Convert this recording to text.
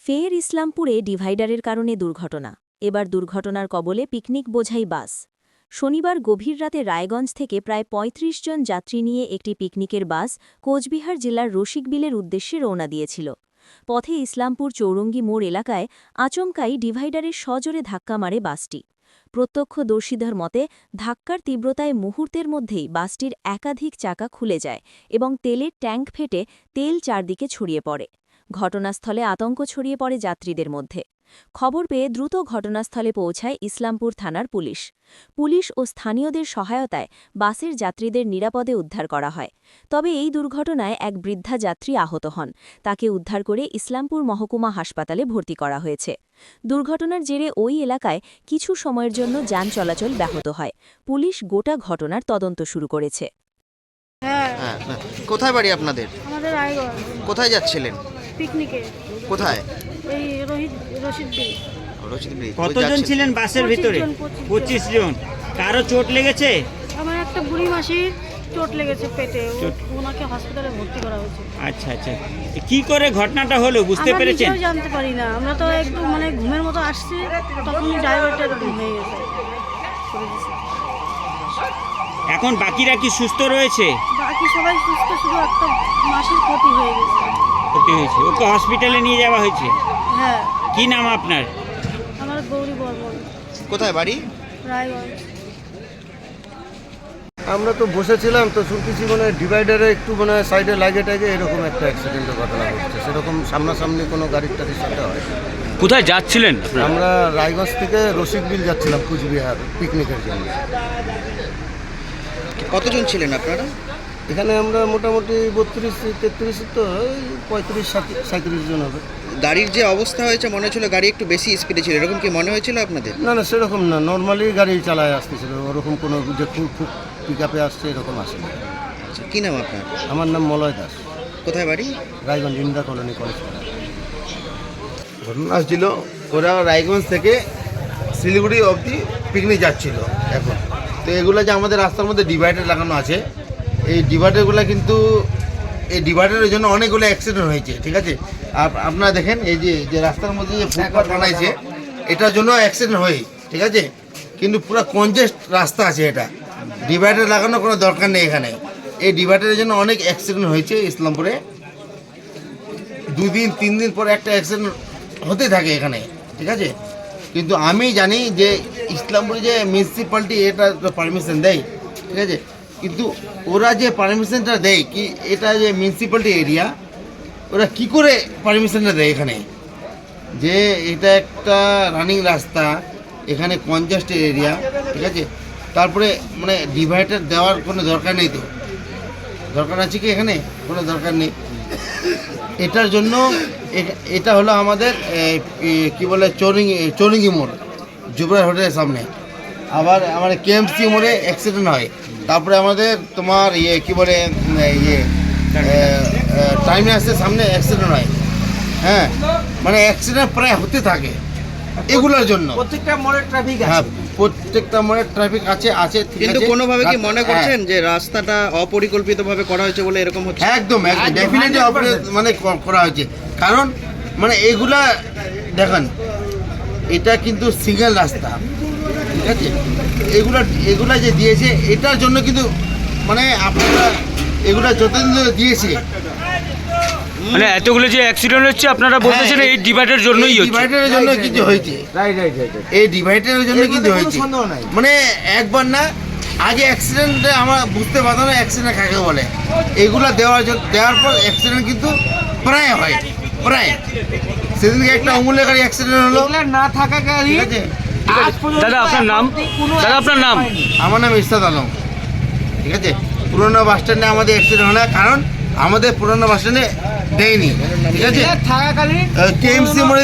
ফের ইসলামপুরে ডিভাইডারের কারণে দুর্ঘটনা। এবার দুর্ঘটনার কবলে পিকনিক বোঝাই বাস। শনিবার গভীর রাতে রায়গঞ্জ থেকে প্রায় ৩৫ জন যাত্রী নিয়ে একটি পিকনিকের বাস কোচবিহার জেলার রসিকবিলের উদ্দেশ্যে রওনা দিয়েছিল। পথে ইসলামপুর চৌরঙ্গি মোড় এলাকায় আচমকাই ডিভাইডারের সজোরে ধাক্কা মারে বাসটি। প্রত্যক্ষদর্শীদের মতে ধাক্কার তীব্রতায় মুহূর্তের মধ্যেই বাসটির একাধিক চাকা খুলে যায় এবং তেলের ট্যাঙ্ক ফেটে তেল চারদিকে ছড়িয়ে পড়ে। ঘটনাস্থলে আতঙ্ক ছড়িয়ে পড়ে যাত্রীদের মধ্যে। খবর পেয়ে দ্রুত ঘটনাস্থলে পৌঁছায় ইসলামপুর থানার পুলিশ। পুলিশ ও স্থানীয়দের সহায়তায় বাসের যাত্রীদের নিরাপদে উদ্ধার করা হয়। তবে এই দুর্ঘটনায় এক বৃদ্ধা যাত্রী আহত হন। তাকে উদ্ধার করে ইসলামপুর মহকুমা হাসপাতালে ভর্তি করা হয়েছে। দুর্ঘটনার জেরে ওই এলাকায় কিছু সময়ের জন্য যান চলাচল ব্যাহত হয়। পুলিশ গোটা ঘটনার তদন্ত শুরু করেছে। কোথায় বাড়ি আপনাদের? আমাদের রায়গঞ্জ। কোথায় যাচ্ছিলেন? পিকনিকে। কোথায়? এই রশিদ ব্রিজ। কতজন ছিলেন বাসের ভিতরে? 25 জন। কারো চোট লেগেছে? আমার একটা বুড়ি মাসির চোট লেগেছে পেটে, ওনাকে হসপিটালে ভর্তি করা হয়েছে। আচ্ছা আচ্ছা, কি করে ঘটনাটা হলো বুঝতে পেরেছেন? আমরা জানতে পারি না, আমরা তো একটু ঘুমের মতো আসছি, তখনই ড্রাইভারটা এরকম হয়ে গেছে। এখন বাকিরা কি সুস্থ রয়েছে? বাকি সবাই সুস্থ, শুধু একটা মাসির ক্ষতি হয়ে গেছে। ক্ষতি হয়েছে, ওকে হসপিটালে নিয়ে যাওয়া হয়েছে। হ্যাঁ। কি নাম আপনার? আমার গৌরী বর্মন। কোথায় বাড়ি? রায়গঞ্জ। আমরা তো বসেছিলাম, তো শুনতেছি ডিভাইডারে একটু সাইডে লাগে টাইগে এরকম একটা অ্যাক্সিডেন্টের ঘটনা ঘটছে। সেরকম সামনাসামনি কোনো গাড়ির টাড়ির সাথে হয়। কোথায় যাচ্ছিলেন? আমরা রায়গঞ্জ থেকে রসিকবিল যাচ্ছিলাম কোচবিহার পিকনিকের জন্য। কতজন ছিলেন আপনারা? এখানে আমরা মোটামুটি 32-33, তো 35-37 জন হবে। গাড়ির যে অবস্থা হয়েছে মনে হচ্ছিল গাড়ি একটু বেশি স্পিডে ছিল, এরকম কি মনে হয়েছিল আপনাদের? না না, সেরকম না, নর্মালি গাড়ি চালায় আসতেছিল, ওরকম কোনো যে খুব পিক আপে আসছে এরকম আসেনি। আচ্ছা, কী নাম আপনার? আমার নাম মলয় দাস। কোথায় বাড়ি? Raiganj Indira colony college. ঘটনা ছিল, ওরা রায়গঞ্জ থেকে শিলিগুড়ি অবধি পিকনিক যাচ্ছিল এখন। তো এগুলো যে আমাদের রাস্তার মধ্যে ডিভাইডার লাগানো আছে, এই ডিভাইডারগুলো কিন্তু এই ডিভাইডারের জন্য অনেকগুলো অ্যাক্সিডেন্ট হয়েছে, ঠিক আছে? আর আপনারা দেখেন এই যে রাস্তার মধ্যে যে ফুটপাথ বানাইছে, এটার জন্য অ্যাক্সিডেন্ট হয়, ঠিক আছে? কিন্তু পুরো কনজেস্ট রাস্তা আছে, এটা ডিভাইডার লাগানোর কোনো দরকার নেই এখানে। এই ডিভাইডারের জন্য অনেক অ্যাক্সিডেন্ট হয়েছে ইসলামপুরে। 2 দিন 3 দিন পরে একটা অ্যাক্সিডেন্ট হতে থাকে এখানে, ঠিক আছে? কিন্তু আমি জানি যে ইসলামপুরে যে মিউনিসিপ্যালিটি এটা পারমিশন দেয়, ঠিক আছে? কিন্তু ওরা যে পারমিশনটা দেয়, কি এটা যে মিউনিসিপ্যালিটি এরিয়া, ওরা কি করে পারমিশনটা দেয় এখানে? যে এটা একটা রানিং রাস্তা, এখানে কনজেস্ট এরিয়া, ঠিক আছে? তারপরে ডিভাইডার দেওয়ার কোনো দরকার নেই। তো দরকার আছে কি এখানে? কোনো দরকার নেই। এটার জন্য এটা হলো আমাদের কি বলে চৌরঙ্গি মোড়, যুবরাজ হোটেলের সামনে। আবার আমাদের কেএমসি মোড়ে অ্যাক্সিডেন্ট হয়। তারপরে আমাদের তোমার কি বলে টার্মিনাসের সামনে অ্যাক্সিডেন্ট হয়। হ্যাঁ, অ্যাক্সিডেন্ট প্রায় হতে থাকে এগুলোর জন্য। প্রত্যেকটা মোড়ে ট্রাফিক আছে। হ্যাঁ, প্রত্যেকটা মোড়ে ট্রাফিক আছে। কিন্তু কোনোভাবে কি মনে করছেন যে রাস্তাটা অপরিকল্পিতভাবে করা হয়েছে বলে এরকম হচ্ছে? একদম ডেফিনেটলি করা হয়েছে। কারণ এগুলা দেখেন, এটা কিন্তু সিঙ্গেল রাস্তা, ঠিক আছে? এগুলা যে দিয়েছে এটার জন্য কিন্তু আপনারা এগুলা যতদিন ধরে দিয়েছে, এতগুলো যে অ্যাক্সিডেন্ট হচ্ছে আপনারা বলতেছেন এই ডিভাইডারের জন্যই হচ্ছে। ডিভাইডারের জন্য কিন্তু হয়েছে। এই ডিভাইডারের জন্য কিন্তু হয়েছে। একবার না, আগে অ্যাক্সিডেন্টে আমরা বুঝতে পারতাম না অ্যাক্সিডেন্ট কাকে বলে। এগুলা দেওয়ার পর অ্যাক্সিডেন্ট কিন্তু প্রায় হয়। সেদিনকে একটা অমূল্য গাড়ি অ্যাক্সিডেন্ট হলো না থাকা গাড়ি। ঠিক আছে? দাদা আপনার নাম? আমার নাম ইরশাদ আলম, ঠিক আছে? পুরোনো বাস স্ট্যান্ডে আমাদের অ্যাক্সিডেন্ট হয় না, কারণ আমাদের পুরোনো বাস স্ট্যান্ডে দেয়নি, ঠিক আছে? থাকাকালীন কেএমসি মোড়ে